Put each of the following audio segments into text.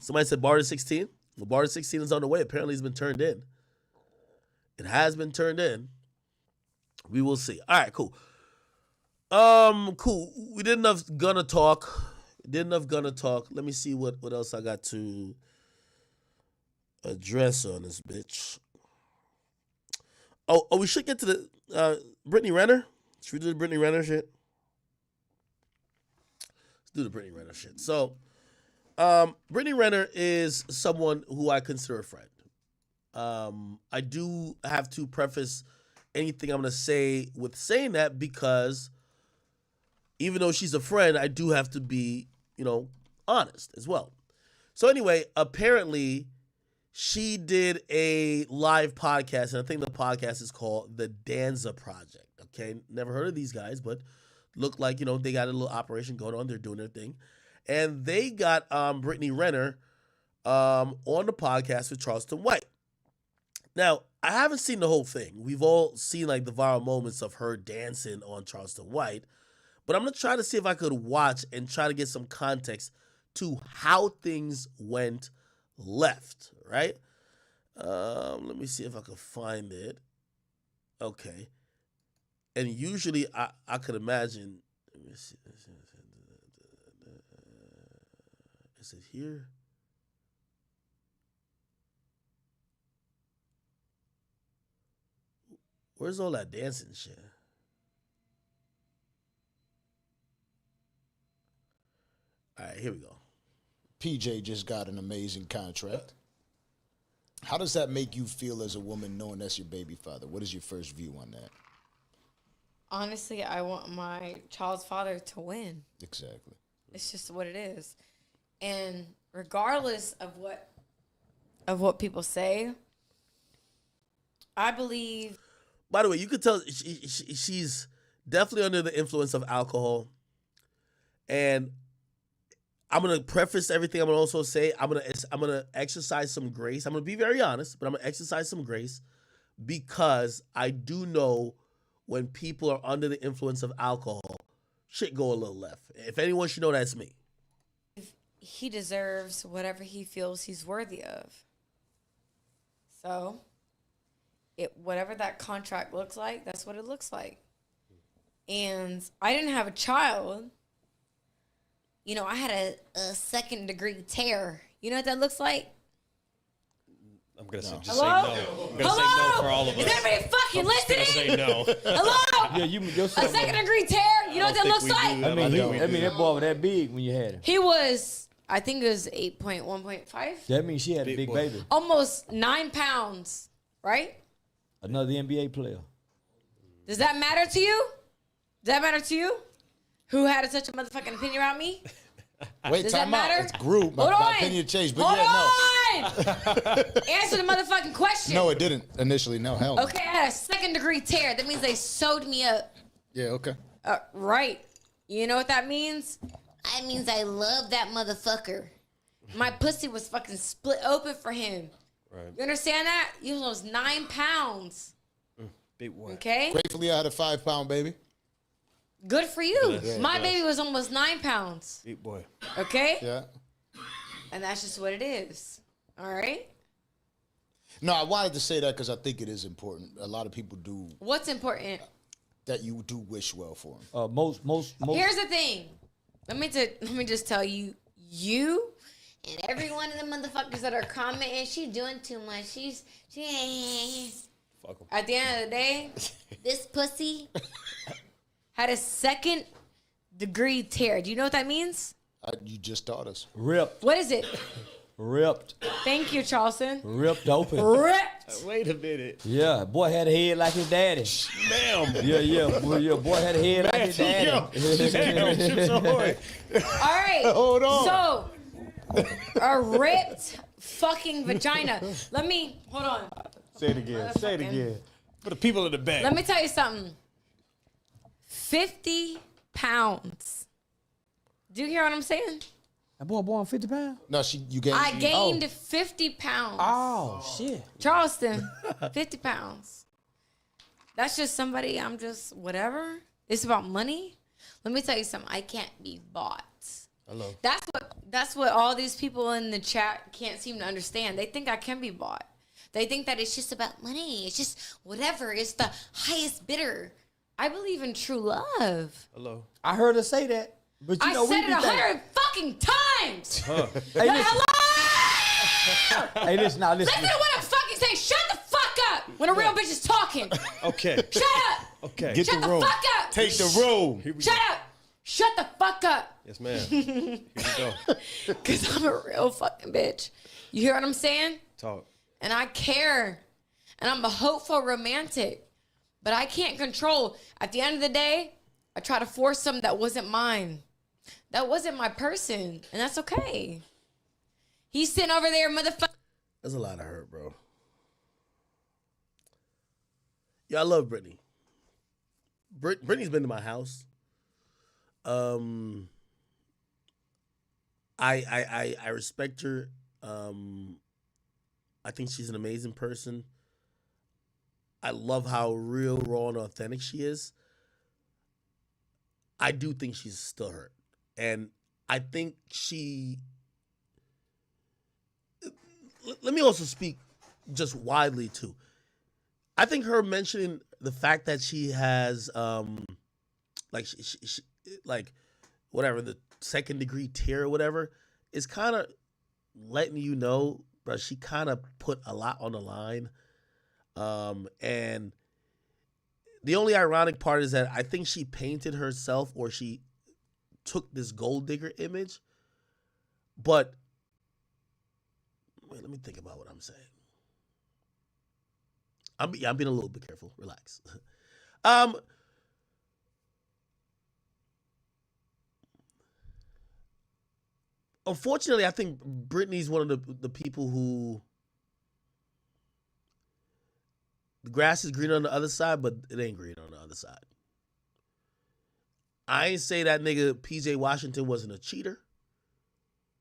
Somebody said Barter 16. Well, Barter 16 is on the way. Apparently, it's been turned in. It has been turned in. We will see. All right, cool. Cool. We did enough Gunna talk. Let me see what else I got to address on this bitch. Oh, we should get to the Brittany Renner. Should we do the Brittany Renner shit? Let's do the Brittany Renner shit. So, Brittany Renner is someone who I consider a friend. I do have to preface anything I'm going to say with saying that because even though she's a friend, I do have to be, honest as well. So anyway, apparently she did a live podcast, and I think the podcast is called The Danza Project. Okay, never heard of these guys, but look like, they got a little operation going on. They're doing their thing. And they got Brittany Renner on the podcast with Charleston White. Now, I haven't seen the whole thing. We've all seen like the viral moments of her dancing on Charleston White. But I'm going to try to see if I could watch and try to get some context to how things went left, right? Let me see if I can find it. Okay. And usually I could imagine, let me see. Is it here? Where's all that dancing shit? All right, here we go. PJ just got an amazing contract. How does that make you feel as a woman knowing that's your baby father? What is your first view on that? Honestly, I want my child's father to win. Exactly. It's just what it is. And regardless of what people say, I believe. By the way, you could tell she's definitely under the influence of alcohol. And I'm gonna preface everything. I'm gonna also say I'm gonna exercise some grace. I'm gonna be very honest, but I'm gonna exercise some grace because I do know when people are under the influence of alcohol, shit go a little left. If anyone should know, that's me. He deserves whatever he feels he's worthy of. So, whatever that contract looks like, that's what it looks like. And I didn't have a child. I had a second-degree tear. You know what that looks like? I'm going to say Hello? no. I'm going to say no for all of us. Is everybody fucking listening? Say no. Hello? Yeah, a second-degree tear? You know what that looks like? I mean, that boy was that big when you had him. He was, I think it was 8.1.5. That means she had a big baby. Almost 9 pounds, right? Another NBA player. Does that matter to you? Does that matter to you? Who had such a motherfucking opinion about me? Wait, Does time that matter? out. It's group. My opinion changed, but Hold yeah, on! Answer the motherfucking question. no. No, it didn't initially. No, hell no. Okay, I had a second-degree tear. That means they sewed me up. Yeah, okay. Right. You know what that means? That means I love that motherfucker. My pussy was fucking split open for him. Right. You understand that? You lost 9 pounds. Big boy. Okay? Gratefully, I had a 5-pound baby. Good for you. Yes. My baby was almost 9 pounds. Big boy. Okay? Yeah. And that's just what it is. All right? No, I wanted to say that because I think it is important. A lot of people do. What's important? That you do wish well for them. Most. Here's the thing. Let me just tell you, and every one of the motherfuckers that are commenting, she doing too much. She Fuck 'em. At the end of the day, this pussy had a second-degree tear. Do you know what that means? You just taught us. Ripped. What is it? Ripped. Thank you, Charleston. Ripped open. Ripped. Wait a minute. Yeah, boy had a head like his daddy. Damn. Yeah. Boy had a head like his daddy. Damn. Chips Ahoy. All right. Hold on. So, a ripped fucking vagina. Hold on. Say it again. Say it again. For the people in the back. Let me tell you something. 50 pounds. Do you hear what I'm saying? That boy born 50 pounds? No, you gained. I gained 50 pounds. Oh, shit. Charleston, 50 pounds. That's just somebody, I'm just whatever. It's about money. Let me tell you something. I can't be bought. Hello. That's what all these people in the chat can't seem to understand. They think I can be bought. They think that it's just about money. It's just whatever. It's the highest bidder. I believe in true love. Hello. I heard her say that, but you know I we said it be 100 fucking times. Hey, Like, listen, hello. hey, listen, now listen. Listen to what I'm fucking saying. Shut the fuck up when a real bitch is talking. Okay. Shut up. Okay. Get Shut the the room. fuck up. Take the room. Here we Shut up. Shut the fuck up. Yes, ma'am. Here we go. Because I'm a real fucking bitch. You hear what I'm saying? Talk. And I care. And I'm a hopeful romantic. But I can't control. At the end of the day, I try to force something that wasn't mine. That wasn't my person. And that's okay. He's sitting over there, motherfucker. That's a lot of hurt, bro. Yeah, I love Brittany. Brittany's been to my house. I respect her. I think she's an amazing person. I love how real, raw, and authentic she is. I do think she's still hurt. And I think let me also speak just widely too. I think her mentioning the fact that she has like she like whatever the second degree tear or whatever is kind of letting you know, but she kind of put a lot on the line. And the only ironic part is that I think she painted herself, or she took this gold digger image. But wait, let me think about what I'm saying. I'm being a little bit careful. Relax. Unfortunately, I think Brittany's one of the people who the grass is greener on the other side, but it ain't green on the other side. I ain't say that nigga PJ Washington wasn't a cheater.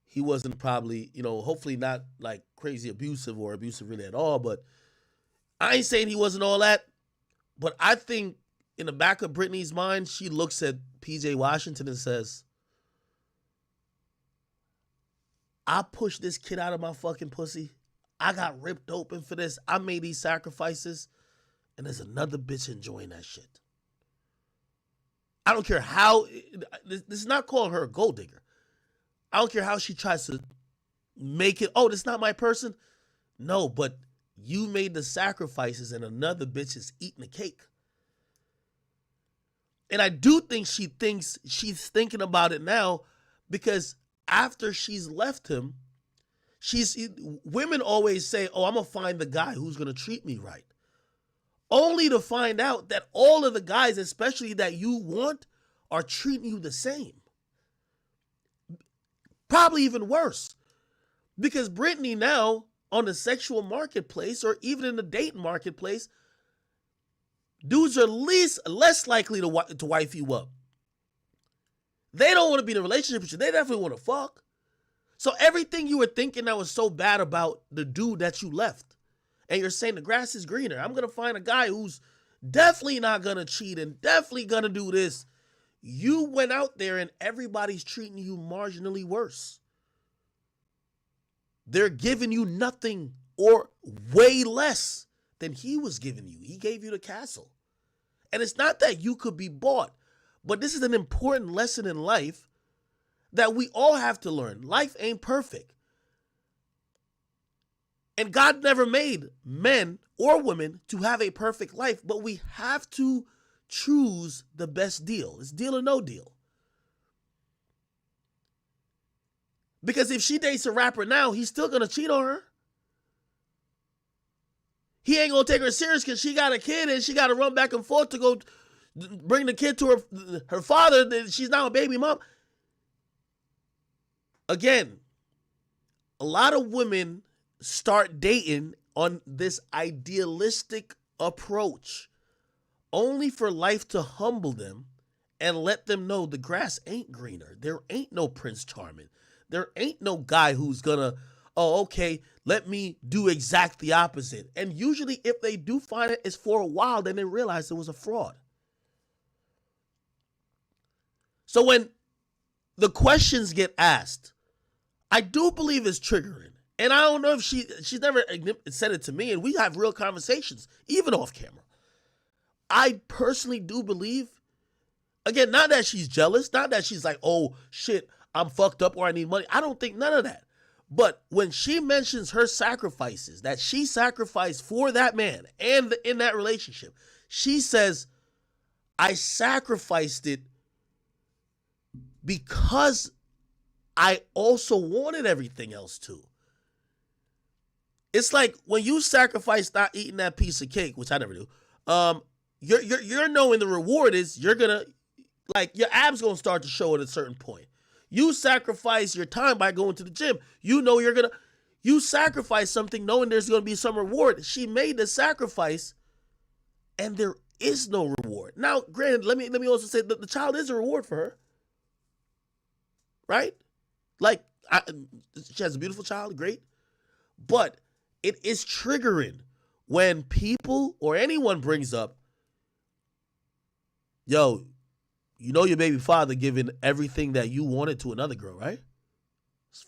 He wasn't probably, hopefully not like crazy abusive or abusive really at all, but I ain't saying he wasn't all that. But I think in the back of Brittany's mind, she looks at PJ Washington and says, I pushed this kid out of my fucking pussy. I got ripped open for this. I made these sacrifices. And there's another bitch enjoying that shit. I don't care how. This is not calling her a gold digger. I don't care how she tries to make it. Oh, this is not my person. No, but you made the sacrifices and another bitch is eating the cake. And I do think she thinks she's thinking about it now, because after she's left him, women always say, oh, I'm going to find the guy who's going to treat me right. Only to find out that all of the guys, especially that you want, are treating you the same. Probably even worse. Because Brittany now, on the sexual marketplace, or even in the dating marketplace, dudes are less likely to wife you up. They don't want to be in a relationship with you. They definitely want to fuck. So everything you were thinking that was so bad about the dude that you left, and you're saying the grass is greener, I'm going to find a guy who's definitely not going to cheat and definitely going to do this. You went out there and everybody's treating you marginally worse. They're giving you nothing or way less than he was giving you. He gave you the castle. And it's not that you could be bought, but this is an important lesson in life that we all have to learn. Life ain't perfect. And God never made men or women to have a perfect life, but we have to choose the best deal. It's deal or no deal. Because if she dates a rapper now, he's still going to cheat on her. He ain't going to take her serious because she got a kid and she got to run back and forth to go bring the kid to her father. She's now a baby mom. Again, a lot of women start dating on this idealistic approach only for life to humble them and let them know the grass ain't greener. There ain't no Prince Charming. There ain't no guy who's gonna, oh, okay, let me do exact the opposite. And usually if they do find it, it's for a while, then they realize it was a fraud. So when the questions get asked, I do believe it's triggering. And I don't know if she's never said it to me, and we have real conversations, even off camera. I personally do believe, again, not that she's jealous, not that she's like, oh, shit, I'm fucked up or I need money. I don't think none of that. But when she mentions her sacrifices, that she sacrificed for that man and in that relationship, she says, I sacrificed it because I also wanted everything else too. It's like when you sacrifice not eating that piece of cake, which I never do, you're knowing the reward is you're gonna, like, your abs gonna start to show at a certain point. You sacrifice your time by going to the gym. You know you sacrifice something knowing there's gonna be some reward. She made the sacrifice and there is no reward. Now, granted, let me also say that the child is a reward for her. Right? Like, she has a beautiful child, great. But it is triggering when people or anyone brings up, yo, you know your baby father giving everything that you wanted to another girl, right? It's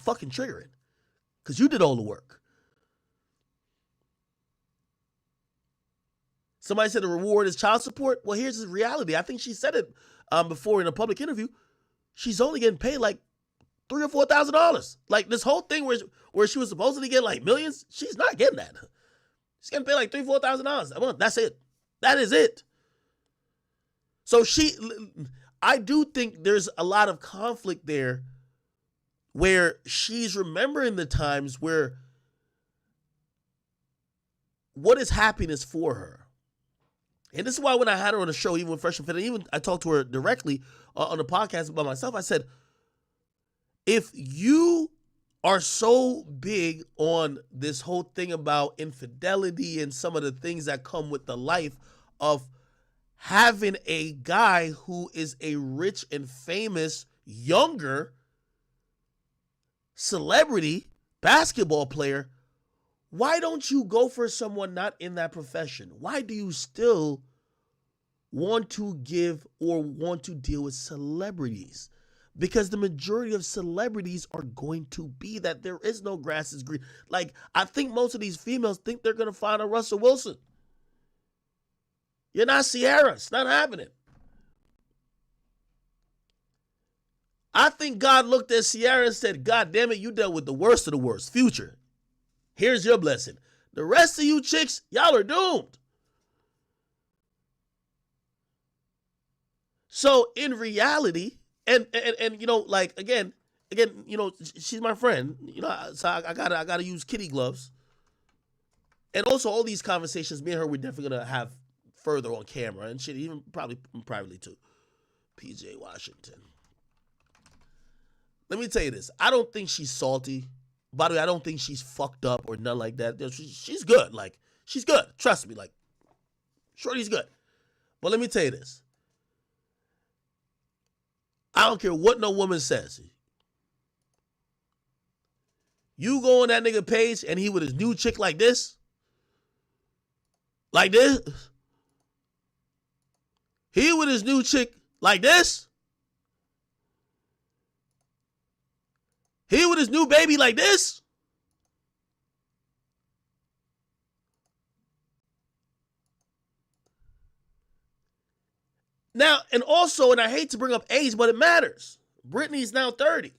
fucking triggering. Because you did all the work. Somebody said the reward is child support. Well, here's the reality. I think she said it before in a public interview. She's only getting paid like $3,000 or $4,000. Like this whole thing where she was supposedly getting like millions, she's not getting that. She's getting paid like $3,000, $4,000 a month. That's it. That is it. So I do think there's a lot of conflict there where she's remembering the times where what is happiness for her? And this is why when I had her on the show, even with Fresh and Fit, even I talked to her directly on the podcast about myself, I said, if you are so big on this whole thing about infidelity and some of the things that come with the life of having a guy who is a rich and famous, younger celebrity basketball player, why don't you go for someone not in that profession? Why do you still want to give or want to deal with celebrities? Because the majority of celebrities are going to be that. There is no grass is green. Like, I think most of these females think they're going to find a Russell Wilson. You're not Sierra. It's not happening. I think God looked at Sierra and said, God damn it, you dealt with the worst of the worst. Future. Here's your blessing. The rest of you chicks, y'all are doomed. So in reality, and you know, like again, you know, she's my friend. You know, so I gotta use kitty gloves. And also all these conversations, me and her, we're definitely gonna have further on camera and shit, even probably privately too. PJ Washington. Let me tell you this. I don't think she's salty. By the way, I don't think she's fucked up or nothing like that. She's good. Like, she's good. Trust me. Like, shorty's good. But let me tell you this. I don't care what no woman says. You go on that nigga page and he with his new chick like this. Like this. He with his new chick like this. He with his new baby like this. Now, and also, and I hate to bring up age, but it matters. Brittany's now 30.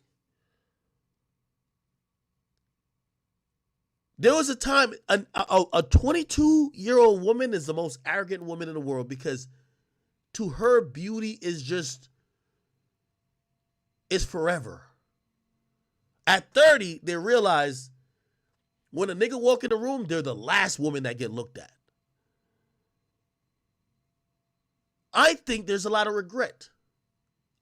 There was a time, a 22-year-old woman is the most arrogant woman in the world because to her, beauty is just, it's forever. At 30, they realize when a nigga walk in the room, they're the last woman that get looked at. I think there's a lot of regret.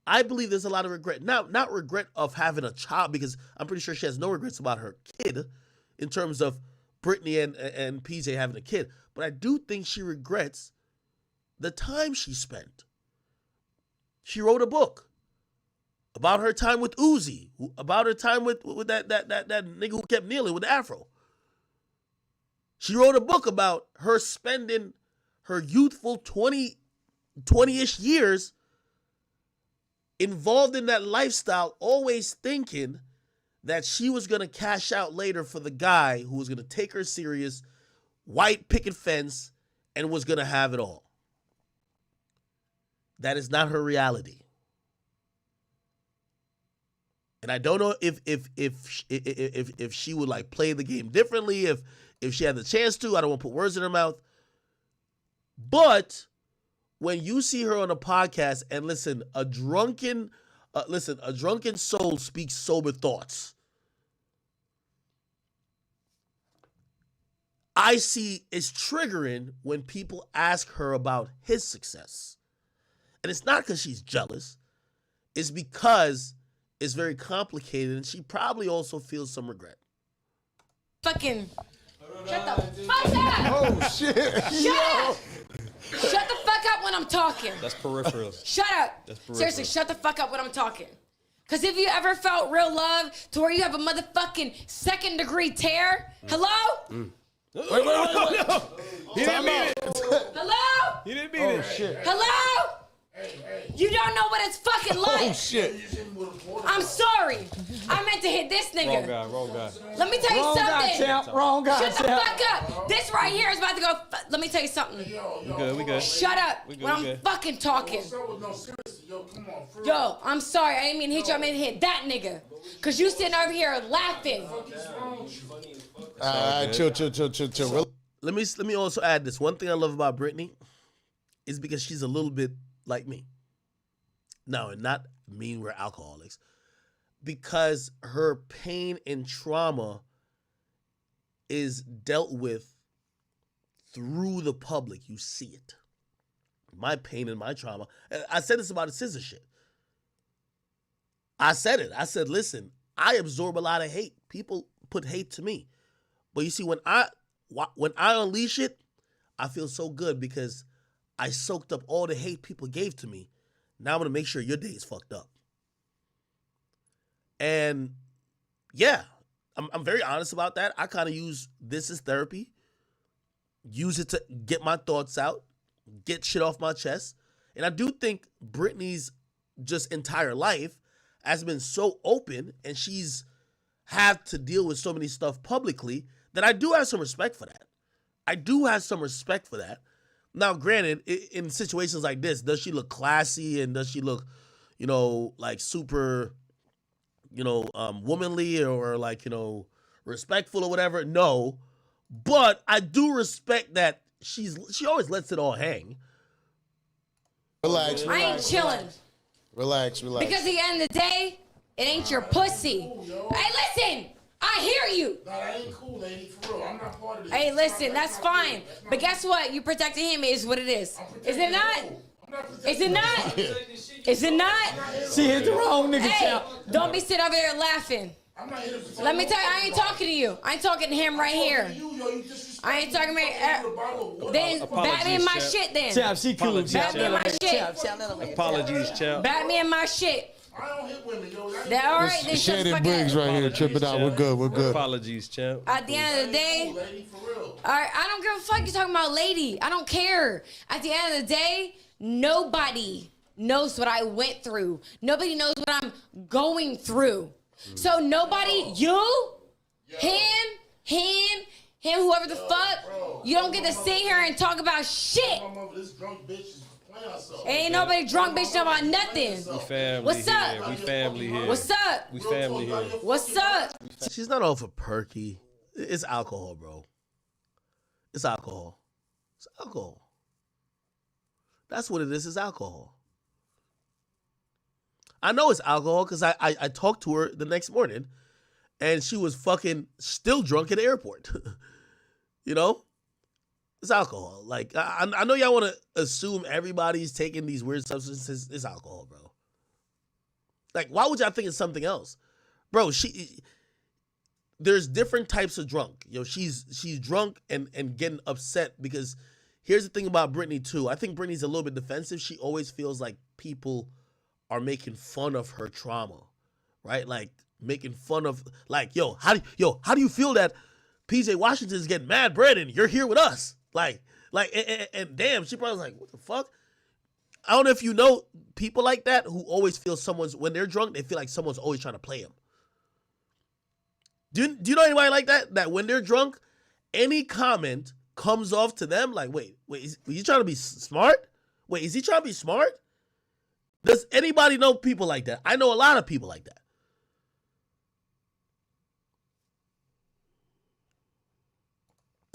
I believe there's a lot of regret. Now, not regret of having a child, because I'm pretty sure she has no regrets about her kid in terms of Brittany and PJ having a kid. But I do think she regrets the time she spent. She wrote a book about her time with Uzi, about her time with that nigga who kept kneeling with the afro. She wrote a book about her spending her youthful 20-ish years involved in that lifestyle, always thinking that she was going to cash out later for the guy who was going to take her serious, white picket fence, and was going to have it all. That is not her reality. And I don't know if she would like play the game differently, if she had the chance to. I don't want to put words in her mouth. But when you see her on a podcast and listen, a drunken soul speaks sober thoughts. I see it's triggering when people ask her about his success. And it's not because she's jealous. It's because it's very complicated and she probably also feels some regret. Fucking shut the fuck up! Oh shit! Shut up! Shut the fuck up when I'm talking. That's peripheral. Shut up. That's peripheral. Seriously, shut the fuck up when I'm talking. Because if you ever felt real love to where you have a motherfucking 2nd degree tear, hello? Wait. He didn't mean it. Hello? He didn't mean it. Shit! Hello? You don't know what it's fucking like. Oh shit! I'm sorry. I meant to hit this nigga. Wrong guy. Let me tell you Wrong guy, something. champ. Wrong guy, Shut the champ. fuck up. This right here is about to go. Let me tell you something. We good. Shut up We good, when we I'm good. fucking talking. No, seriously, yo, come on, for real. Yo, I'm sorry. I didn't mean to hit you. I meant to hit that nigga. Because you sitting over here laughing. Chill. Let me also add this. One thing I love about Brittany is because she's a little bit like me. No, and not mean we're alcoholics. Because her pain and trauma is dealt with through the public. You see it. My pain and my trauma. I said this about the scissor shit. I said it. I said, listen, I absorb a lot of hate. People put hate to me. But you see, when I unleash it, I feel so good because I soaked up all the hate people gave to me. Now I'm going to make sure your day is fucked up. And yeah, I'm very honest about that. I kind of use this as therapy. Use it to get my thoughts out, get shit off my chest. And I do think Brittany's just entire life has been so open and she's had to deal with so many stuff publicly that I do have some respect for that. I do have some respect for that. Now, granted, in situations like this, does she look classy and does she look, like super, womanly or like, respectful or whatever? No. But I do respect that she always lets it all hang. Relax. I ain't chilling. Relax. Because at the end of the day, it ain't your pussy. Hey, listen. I hear you. Nah, that ain't cool, lady, for real. I'm not part of this. Hey, listen, that's fine. But guess what? You protecting him is what it is. Is it not? Is it not? Is it not? She hit the wrong nigga, Hey, champ. don't be sitting over there laughing. I'm not here to Let me tell you, I ain't talking to you. I ain't talking to him right here. I ain't talking about. Then bat me in my champ. shit then. Champ, she cool. Bat me in my shit. Apologies, champ. Bat me in my shit. I don't hit women, yo. That all right? Then shut the Shannon fuck Briggs up. right here. Trip it out. We're good. We're good. Apologies, champ. At the end of the day, Lady, for real. all right, I don't give a fuck you talking about lady. I don't care. At the end of the day, nobody knows what I went through. Nobody knows what I'm going through. So nobody, you, him, whoever the fuck, you don't get to sit here and talk about shit. This drunk bitch is playing herself. Ain't nobody drunk bitch talking about nothing. We family What's here. up? We family here. What's up? We family here. What's up? She's not off of perky. It's alcohol, bro. It's alcohol. It's alcohol. That's what it is. It's alcohol. I know it's alcohol because I talked to her the next morning and she was fucking still drunk at the airport. It's alcohol. Like, I know y'all want to assume everybody's taking these weird substances. It's alcohol, bro. Like, why would y'all think it's something else? Bro, there's different types of drunk. She's drunk and getting upset because here's the thing about Brittany too. I think Brittany's a little bit defensive. She always feels like people are making fun of her trauma, right? Like making fun of, like, how do you feel that PJ Washington's getting mad bread and you're here with us? Like, and damn, she probably was like, what the fuck? I don't know if you know people like that who always feel when they're drunk, they feel like someone's always trying to play them. Do you know anybody like that? That when they're drunk, any comment comes off to them like, wait, is he trying to be smart? Wait, is he trying to be smart? Does anybody know people like that? I know a lot of people like that.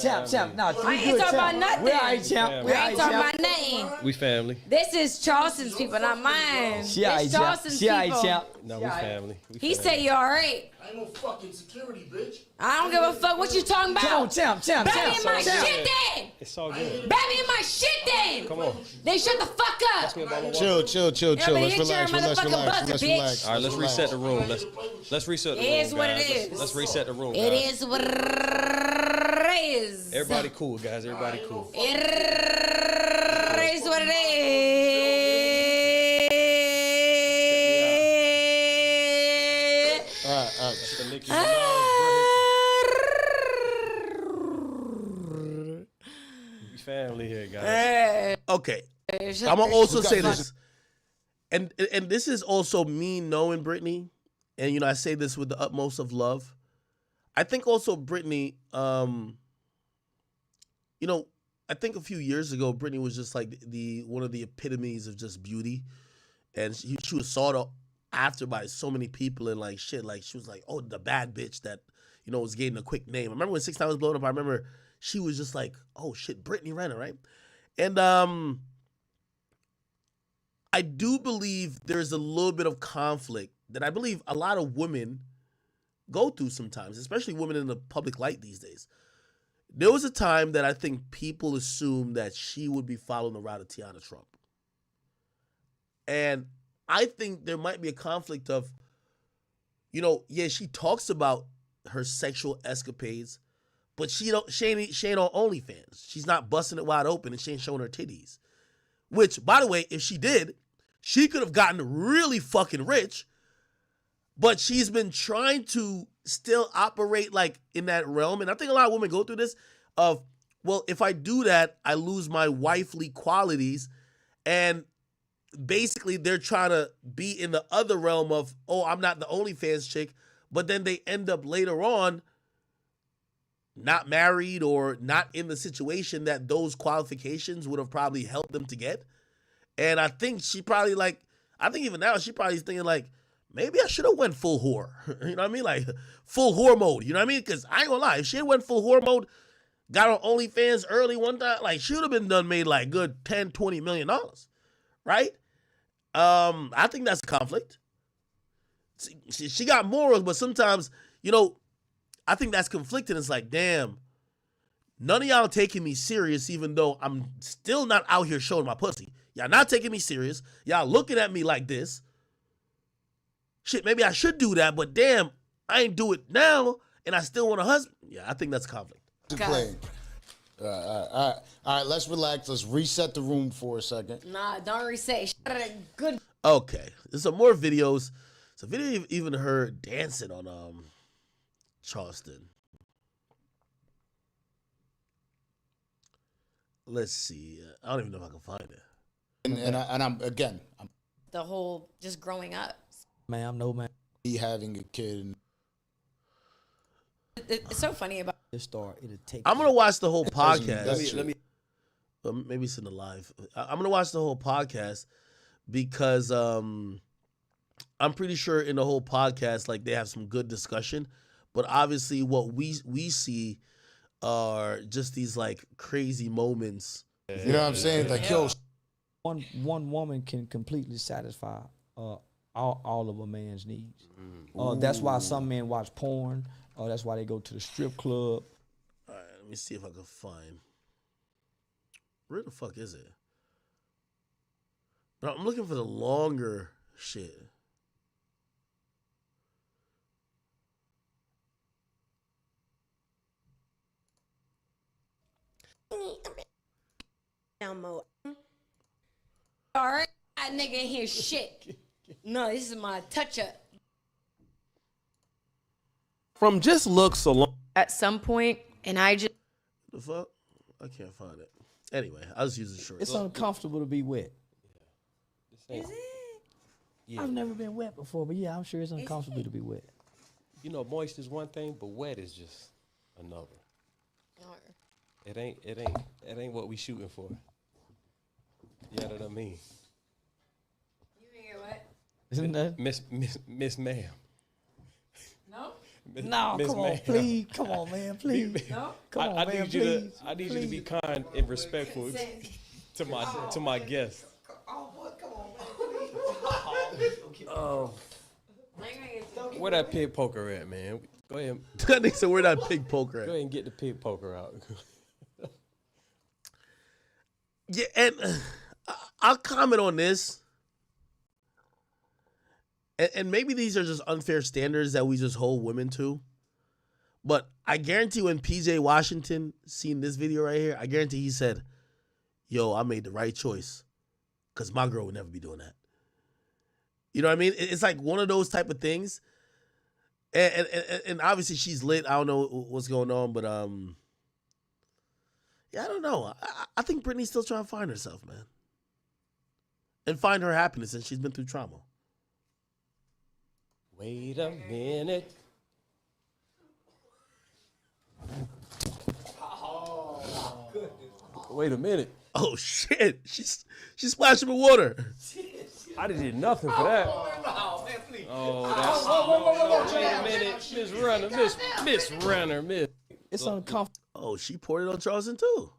Champ. No, I ain't talking about nothing. We all right, champ. We ain't talking about nothing. We family. This is Charleston's people, not mine. She all right, This champ. Charleston's She all right, people. champ. No, we family. He said you all right. I ain't no fucking security, bitch. I don't give a fuck what you talking about. Come on, champ. Baby in my shit then. It's all good. Baby in my shit then. Come on. Then shut the fuck up. Chill. Yeah, but Let's hit your relax. motherfucking buzzer, bitch. All right, let's reset the room. Let's reset the room. It is what it guys. is. Let's reset the room. It guys. is what it is. Everybody cool, guys. Everybody cool. It is what it is. The Nicki Ah. Minaj we family here, guys. Okay, I'm gonna also say this, and this is also me knowing Brittany, and I say this with the utmost of love. I think also Brittany, I think a few years ago Brittany was just like one of the epitomes of just beauty, and she was sought after by so many people and like shit. Like she was like, oh, the bad bitch that was getting a quick name. I remember when 6 ix was blowing up. I remember she was just like, oh shit, Brittany Renner, right? And I do believe there's a little bit of conflict that I believe a lot of women go through sometimes, especially women in the public light these days. There was a time that I think people assumed that she would be following the route of Tiana Trump. And I think there might be a conflict of, she talks about her sexual escapades, but she ain't on OnlyFans. She's not busting it wide open and she ain't showing her titties. Which, by the way, if she did, she could have gotten really fucking rich, but she's been trying to still operate like in that realm. And I think a lot of women go through this of, well, if I do that, I lose my wifely qualities. And basically they're trying to be in the other realm of, oh, I'm not the OnlyFans chick, but then they end up later on not married or not in the situation that those qualifications would have probably helped them to get. And I think she probably even now she probably is thinking like, maybe I should have went full whore. You know what I mean? Like full whore mode. You know what I mean? Because I ain't gonna lie, if she had went full whore mode, got on OnlyFans early one time, like she would have been done made like good $10-20 million. Right? I think that's a conflict. She got morals, but sometimes, I think that's conflicted. It's like, damn, none of y'all taking me serious, even though I'm still not out here showing my pussy. Y'all not taking me serious. Y'all looking at me like this. Shit, maybe I should do that, but damn, I ain't do it now, and I still want a husband. Yeah, I think that's conflict. All right, let's relax. Let's reset the room for a second. Nah, don't reset. Good. Okay, there's some more videos. It's a video of even her dancing on Charleston. Let's see. I don't even know if I can find it. And I'm The whole just growing up. Man, I'm no man. having a kid. It's so funny about This star, it'll take. I'm gonna watch the whole podcast. That's true. Maybe it's in the live. I'm gonna watch the whole podcast because I'm pretty sure in the whole podcast, like they have some good discussion, but obviously what we see are just these like crazy moments. You know what I'm saying? Like, yo, One woman can completely satisfy all of a man's needs. That's why some men watch porn. That's why they go to the strip club. All right, let me see if I can find. Where the fuck is it? But I'm looking for the longer shit. All right, that nigga ain't hear shit. No, this is my touch up. From just looks alone. At some point, and I just The fuck? I can't find it. Anyway, I was using short. It's uncomfortable to be wet. Is it? Yeah. I've never been wet before, but yeah, I'm sure it's uncomfortable to be wet. You know, moist is one thing, but wet is just another. It ain't what we shooting for. You know what I mean? You ain't get what? Isn't that? Miss ma'am. No? No, Miss come on, Ma'am. please. Come on, man, please. No? Come on, I man, need you please. I need you to be kind and respectful to my guests. Oh, boy, come on, man, please. Where that pig poker at, man? Go ahead. That nigga said, where that pig poker at? Go ahead and get the pig poker out. Yeah, and I'll comment on this. And maybe these are just unfair standards that we just hold women to. But I guarantee when PJ Washington seen this video right here, I guarantee he said, yo, I made the right choice. Because my girl would never be doing that. You know what I mean? It's like one of those type of things. And obviously she's lit. I don't know what's going on, but yeah, I don't know. I think Brittany's still trying to find herself, man. And find her happiness, and she's been through trauma. Wait a minute. Wait a minute. Oh shit! She's splashing with water. I did nothing for that. Oh, that's wait a minute, Miss Renner, Miss Renner, Miss. It's uncomfortable. Oh, she poured it on Charleston too.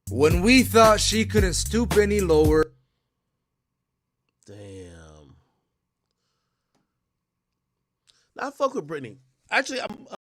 When we thought she couldn't stoop any lower. Damn. Now I fuck with Brittany. Actually, I'm